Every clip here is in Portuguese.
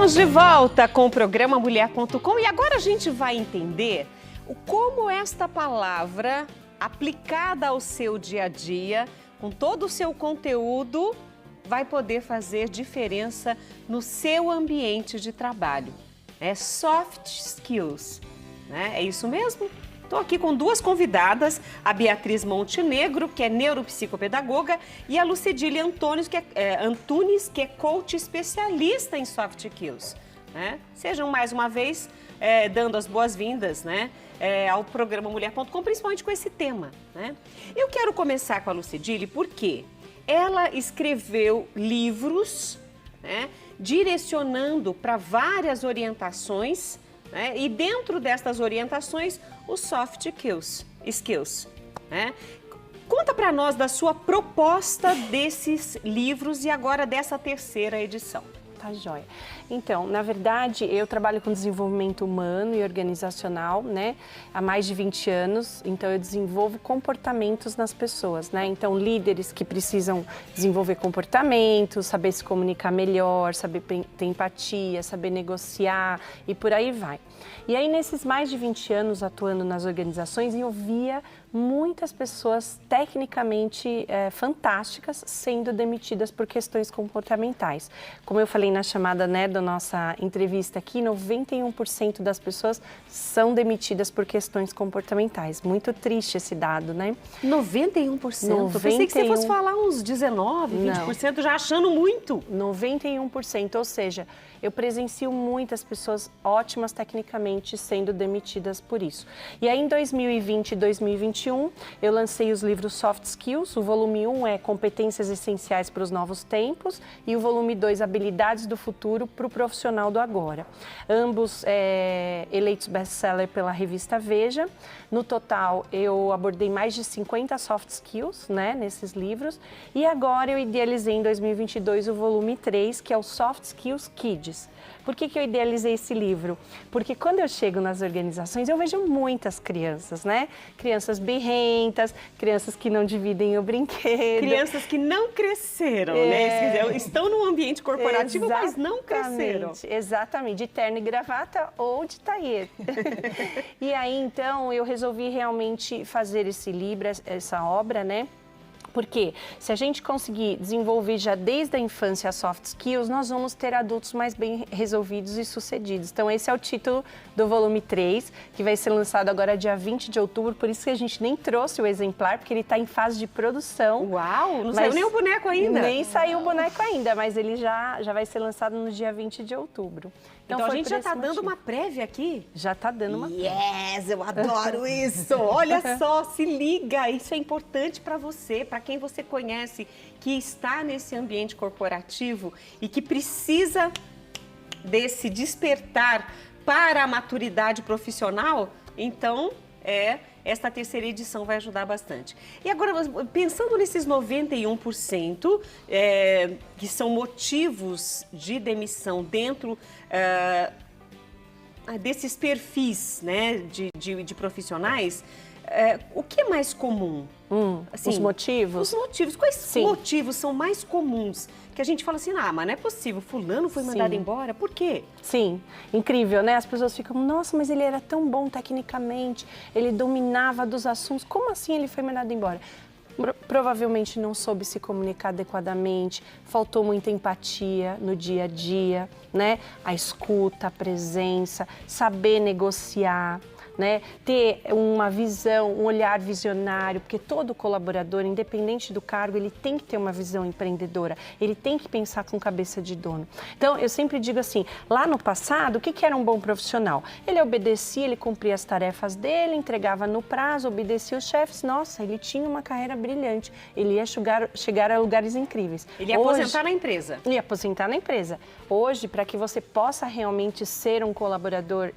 Estamos de volta com o programa Mulher.com e agora a gente vai entender como esta palavra, aplicada ao seu dia a dia, com todo o seu conteúdo, vai poder fazer diferença no seu ambiente de trabalho. É soft skills, né? É isso mesmo? Estou aqui com duas convidadas, a Beatriz Montenegro, que é neuropsicopedagoga, e a Lucedília Antunes, que é coach especialista em soft skills. Né? Sejam mais uma vez dando as boas-vindas, né, ao programa Mulher.com, principalmente com esse tema. Né? Eu quero começar com a Lucedília porque ela escreveu livros, né, direcionando para várias orientações, né? E dentro destas orientações, os soft skills. Né? Conta para nós da sua proposta desses livros e agora dessa terceira edição. Tá joia. Então, na verdade, eu trabalho com desenvolvimento humano e organizacional, né, há mais de 20 anos. Então, eu desenvolvo comportamentos nas pessoas, né? Então, líderes que precisam desenvolver comportamentos, saber se comunicar melhor, saber ter empatia, saber negociar e por aí vai. E aí, nesses mais de 20 anos atuando nas organizações, eu via muitas pessoas tecnicamente fantásticas sendo demitidas por questões comportamentais. Como eu falei na chamada, né, da nossa entrevista aqui, 91% das pessoas são demitidas por questões comportamentais. Muito triste esse dado, né? 91%? Eu pensei que você fosse falar uns 19, 20%, não, já achando muito. 91%, ou seja, eu presencio muitas pessoas ótimas tecnicamente sendo demitidas por isso. E aí, em 2020 e 2021, eu lancei os livros Soft Skills. O volume 1 é Competências Essenciais para os Novos Tempos e o volume 2, Habilidades do Futuro para o Profissional do Agora. Ambos eleitos best-seller pela revista Veja. No total, eu abordei mais de 50 soft skills, né, nesses livros. E agora eu idealizei em 2022 o volume 3, que é o Soft Skills Kids. Por que eu idealizei esse livro? Porque quando eu chego nas organizações, eu vejo muitas crianças, né? Crianças birrentas, crianças que não dividem o brinquedo. Crianças que não cresceram, né? Estão no ambiente corporativo, mas não cresceram. Exatamente, de terno e gravata ou de tailleur. E aí, então, eu resolvi realmente fazer esse livro, essa obra, né? Porque se a gente conseguir desenvolver já desde a infância soft skills, nós vamos ter adultos mais bem resolvidos e sucedidos. Então, esse é o título do volume 3, que vai ser lançado agora dia 20 de outubro, por isso que a gente nem trouxe o exemplar, porque ele está em fase de produção. Uau, não saiu nem o boneco ainda. Nem saiu o boneco ainda, mas ele já vai ser lançado no dia 20 de outubro. Então a gente já está dando uma prévia aqui? Já está dando uma prévia. Yes, eu adoro isso! Olha só, se liga, isso é importante para você, para quem você conhece, que está nesse ambiente corporativo e que precisa desse despertar para a maturidade profissional. Então, esta terceira edição vai ajudar bastante. E agora, pensando nesses 91%, que são motivos de demissão dentro desses perfis, né, de profissionais, o que é mais comum? Assim, os motivos? Os motivos. Quais motivos são mais comuns? Que a gente fala assim, mas não é possível, fulano foi mandado embora, por quê? Sim, incrível, né? As pessoas ficam, nossa, mas ele era tão bom tecnicamente, ele dominava dos assuntos, como assim ele foi mandado embora? Provavelmente não soube se comunicar adequadamente, faltou muita empatia no dia a dia, né? A escuta, a presença, saber negociar, né? Ter uma visão, um olhar visionário, porque todo colaborador, independente do cargo, ele tem que ter uma visão empreendedora, ele tem que pensar com cabeça de dono. Então, eu sempre digo assim, lá no passado, o que era um bom profissional? Ele obedecia, ele cumpria as tarefas dele, entregava no prazo, obedecia os chefes, nossa, ele tinha uma carreira brilhante, ele ia chegar a lugares incríveis. Ele ia aposentar na empresa. Ia aposentar na empresa. Hoje, para que você possa realmente ser um colaborador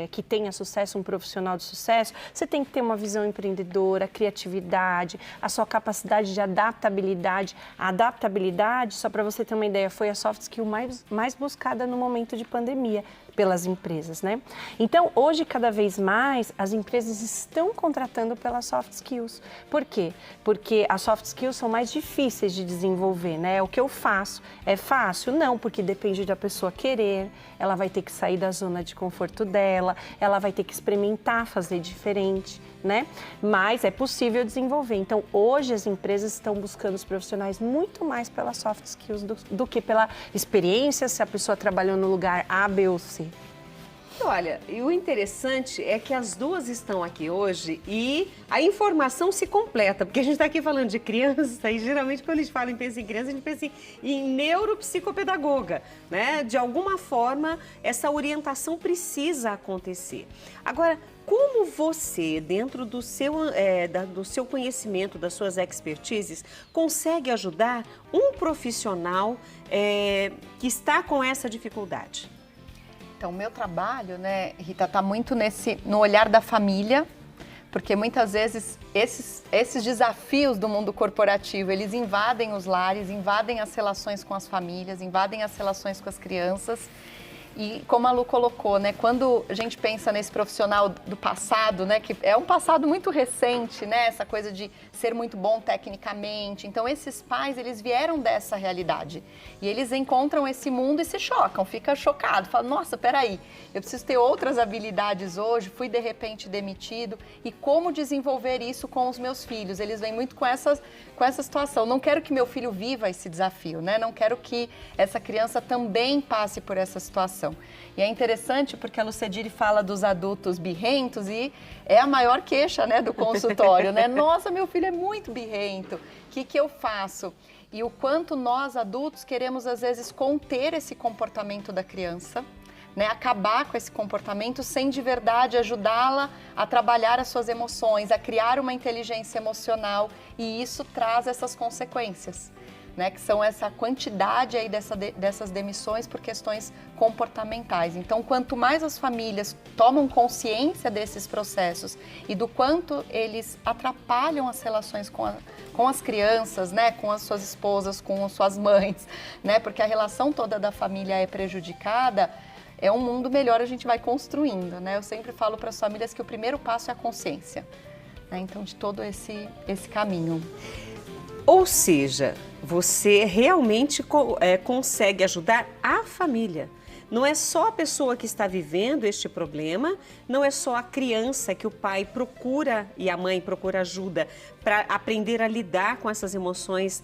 que tenha sucesso, um profissional, profissional de sucesso, você tem que ter uma visão empreendedora, criatividade, a sua capacidade de adaptabilidade. A adaptabilidade, só para você ter uma ideia, foi a soft skill mais buscada no momento de pandemia pelas empresas, né? Então, hoje, cada vez mais, as empresas estão contratando pelas soft skills. Por quê? Porque as soft skills são mais difíceis de desenvolver, né? O que eu faço é fácil? Não, porque depende da pessoa querer, ela vai ter que sair da zona de conforto dela, ela vai ter que experimentar, fazer diferente, né? Mas é possível desenvolver. Então, hoje as empresas estão buscando os profissionais muito mais pelas soft skills do que pela experiência, se a pessoa trabalhou no lugar A, B ou C. Olha, e o interessante é que as duas estão aqui hoje e a informação se completa, porque a gente está aqui falando de criança e geralmente quando a gente fala em pensa em criança, a gente pensa em neuropsicopedagoga, né? De alguma forma, essa orientação precisa acontecer. Agora, como você, dentro do seu conhecimento, das suas expertises, consegue ajudar um profissional que está com essa dificuldade? Então, o meu trabalho, né, Rita, está muito no olhar da família, porque muitas vezes esses desafios do mundo corporativo, eles invadem os lares, invadem as relações com as famílias, invadem as relações com as crianças. E como a Lu colocou, né, quando a gente pensa nesse profissional do passado, né, que é um passado muito recente, né, essa coisa de ser muito bom tecnicamente. Então, esses pais, eles vieram dessa realidade. E eles encontram esse mundo e se chocam, ficam chocados. Falam, nossa, peraí, eu preciso ter outras habilidades hoje, fui de repente demitido. E como desenvolver isso com os meus filhos? Eles vêm muito com essa situação. Não quero que meu filho viva esse desafio, né? Não quero que essa criança também passe por essa situação. E é interessante porque a Lucedire fala dos adultos birrentos e é a maior queixa, né, do consultório, né? Nossa, meu filho é muito birrento, o que eu faço? E o quanto nós adultos queremos às vezes conter esse comportamento da criança, né, acabar com esse comportamento sem de verdade ajudá-la a trabalhar as suas emoções, a criar uma inteligência emocional, e isso traz essas consequências, né, que são essa quantidade aí dessas demissões por questões comportamentais. Então, quanto mais as famílias tomam consciência desses processos e do quanto eles atrapalham as relações com as crianças, né, com as suas esposas, com as suas mães, né, porque a relação toda da família é prejudicada, é um mundo melhor a gente vai construindo, né? Eu sempre falo para as famílias que o primeiro passo é a consciência, né? Então, de todo esse caminho. Ou seja, você realmente consegue ajudar a família. Não é só a pessoa que está vivendo este problema, não é só a criança que o pai procura e a mãe procura ajuda para aprender a lidar com essas emoções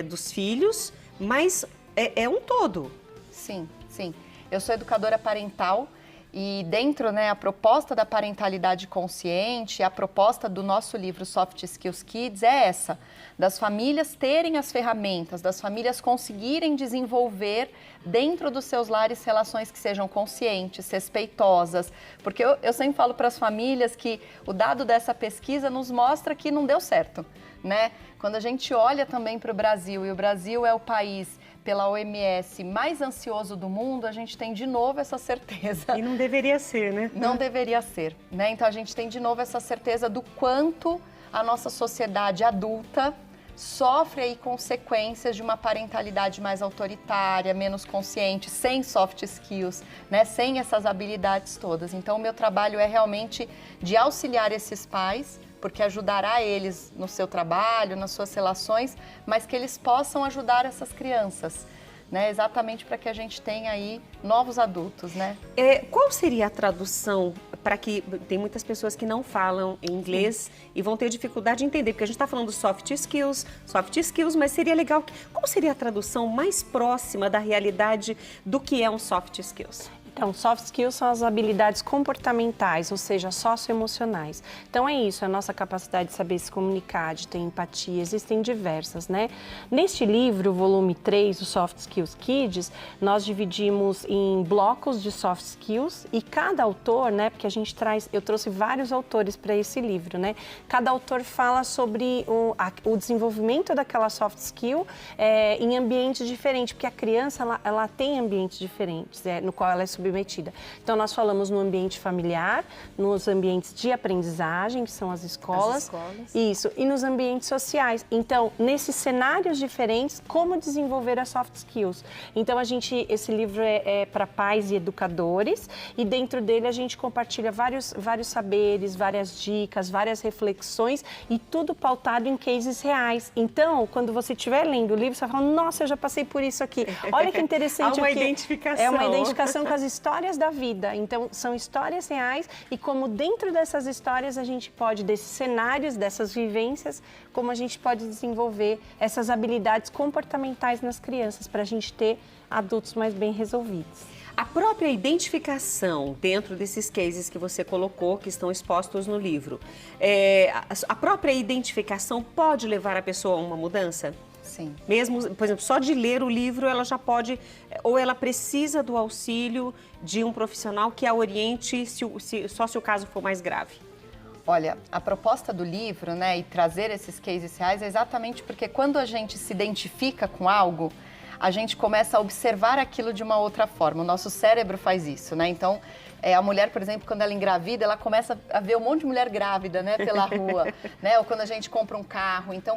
dos filhos, mas é um todo. Sim, sim. Eu sou educadora parental e dentro, né, a proposta da parentalidade consciente, a proposta do nosso livro Soft Skills Kids é essa, das famílias terem as ferramentas, das famílias conseguirem desenvolver dentro dos seus lares relações que sejam conscientes, respeitosas, porque eu sempre falo para as famílias que o dado dessa pesquisa nos mostra que não deu certo, né? Quando a gente olha também para o Brasil, e o Brasil é o país pela OMS mais ansioso do mundo, a gente tem de novo essa certeza. E não deveria ser, né? Não deveria ser, né? Então a gente tem de novo essa certeza do quanto a nossa sociedade adulta sofre aí consequências de uma parentalidade mais autoritária, menos consciente, sem soft skills, né? Sem essas habilidades todas. Então o meu trabalho é realmente de auxiliar esses pais, porque ajudará eles no seu trabalho, nas suas relações, mas que eles possam ajudar essas crianças, né? Exatamente para que a gente tenha aí novos adultos, né? Qual seria a tradução para que tem muitas pessoas que não falam em inglês e vão ter dificuldade de entender, porque a gente está falando soft skills, mas seria legal, qual seria a tradução mais próxima da realidade do que é um soft skills? Então, soft skills são as habilidades comportamentais, ou seja, socioemocionais. Então, é isso, a nossa capacidade de saber se comunicar, de ter empatia, existem diversas, né? Neste livro, volume 3, o Soft Skills Kids, nós dividimos em blocos de soft skills e cada autor, né, porque eu trouxe vários autores para esse livro, né? Cada autor fala sobre o desenvolvimento daquela soft skill em ambientes diferentes, porque a criança, ela tem ambientes diferentes, no qual ela é submetida submetida. Então, nós falamos no ambiente familiar, nos ambientes de aprendizagem, que são as escolas. Isso, e nos ambientes sociais. Então, nesses cenários diferentes, como desenvolver as soft skills. Então, esse livro é para pais e educadores, e dentro dele a gente compartilha vários saberes, várias dicas, várias reflexões, e tudo pautado em cases reais. Então, quando você estiver lendo o livro, você vai falar, nossa, eu já passei por isso aqui. Olha que interessante. Há uma identificação. É uma identificação com as histórias da vida. Então, são histórias reais, e como dentro dessas histórias a gente pode, desses cenários, dessas vivências, como a gente pode desenvolver essas habilidades comportamentais nas crianças, para a gente ter adultos mais bem resolvidos. A própria identificação dentro desses cases que você colocou, que estão expostos no livro, a própria identificação pode levar a pessoa a uma mudança? Sim. Mesmo, por exemplo, só de ler o livro, ela já pode, ou ela precisa do auxílio de um profissional que a oriente só se o caso for mais grave? Olha, a proposta do livro, né, e trazer esses cases reais é exatamente porque quando a gente se identifica com algo, a gente começa a observar aquilo de uma outra forma. O nosso cérebro faz isso, né? Então, a mulher, por exemplo, quando ela engravida, ela começa a ver um monte de mulher grávida, né, pela rua, né? Ou quando a gente compra um carro. Então,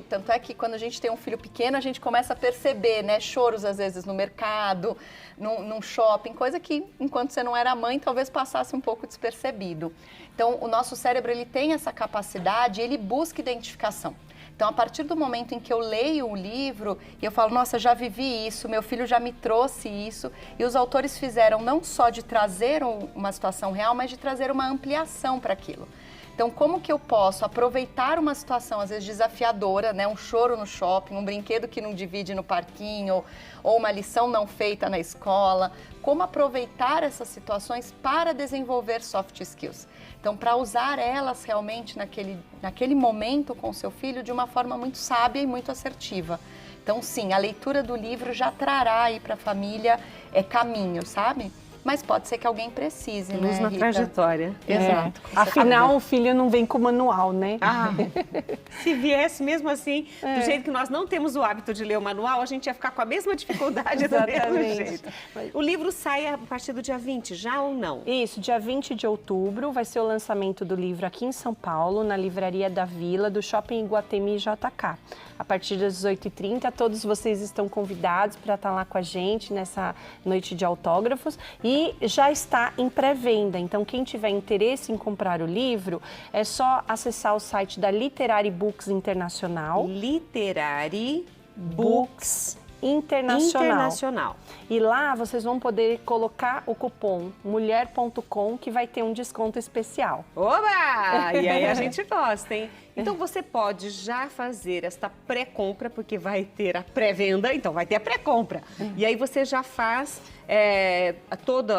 tanto é que quando a gente tem um filho pequeno, a gente começa a perceber, né, choros às vezes no mercado, num shopping, coisa que, enquanto você não era mãe, talvez passasse um pouco despercebido. Então, o nosso cérebro, ele tem essa capacidade, ele busca identificação. Então, a partir do momento em que eu leio o livro e eu falo, nossa, já vivi isso, meu filho já me trouxe isso, e os autores fizeram não só de trazer uma situação real, mas de trazer uma ampliação para aquilo. Então, como que eu posso aproveitar uma situação, às vezes, desafiadora, né? Um choro no shopping, um brinquedo que não divide no parquinho, ou uma lição não feita na escola, como aproveitar essas situações para desenvolver soft skills. Então, para usar elas realmente naquele momento com o seu filho de uma forma muito sábia e muito assertiva. Então, sim, a leitura do livro já trará aí para a família caminho, sabe? Mas pode ser que alguém precise, Luz né, na Rita? trajetória. Exato. Afinal, o filho não vem com manual, né? Se viesse mesmo assim, do jeito que nós não temos o hábito de ler o manual, a gente ia ficar com a mesma dificuldade do mesmo jeito. O livro sai a partir do dia 20, já ou não? Isso, dia 20 de outubro vai ser o lançamento do livro aqui em São Paulo, na Livraria da Vila, do Shopping Iguatemi JK. A partir das 18h30, todos vocês estão convidados para estar lá com a gente nessa noite de autógrafos, e já está em pré-venda. Então, quem tiver interesse em comprar o livro, é só acessar o site da Literary Books Internacional. Literary Books Internacional. E lá vocês vão poder colocar o cupom mulher.com, que vai ter um desconto especial. Oba! E aí a gente gosta, hein? Então você pode já fazer esta pré-compra, porque vai ter a pré-venda, então vai ter a pré-compra. E aí você já faz todo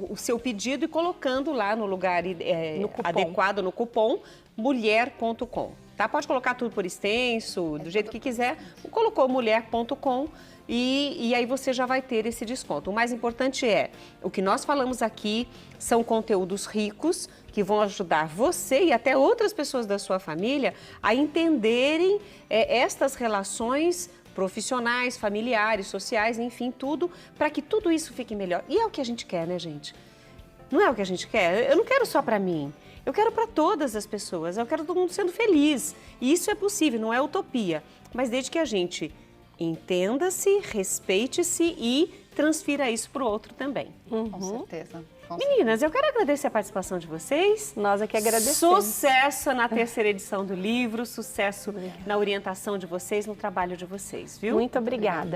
o seu pedido e colocando lá no lugar adequado, no cupom mulher.com. Tá? Pode colocar tudo por extenso, do jeito que quiser. Colocou mulher.com e aí você já vai ter esse desconto. O mais importante o que nós falamos aqui são conteúdos ricos que vão ajudar você e até outras pessoas da sua família a entenderem estas relações profissionais, familiares, sociais, enfim, tudo, para que tudo isso fique melhor. E é o que a gente quer, né, gente? Não é o que a gente quer? Eu não quero só para mim. Eu quero para todas as pessoas, eu quero todo mundo sendo feliz. E isso é possível, não é utopia. Mas desde que a gente entenda-se, respeite-se e transfira isso para o outro também. Com certeza. Meninas, eu quero agradecer a participação de vocês. Nós é que agradecemos. Sucesso na terceira edição do livro, sucesso na orientação de vocês, no trabalho de vocês, viu? Muito obrigada.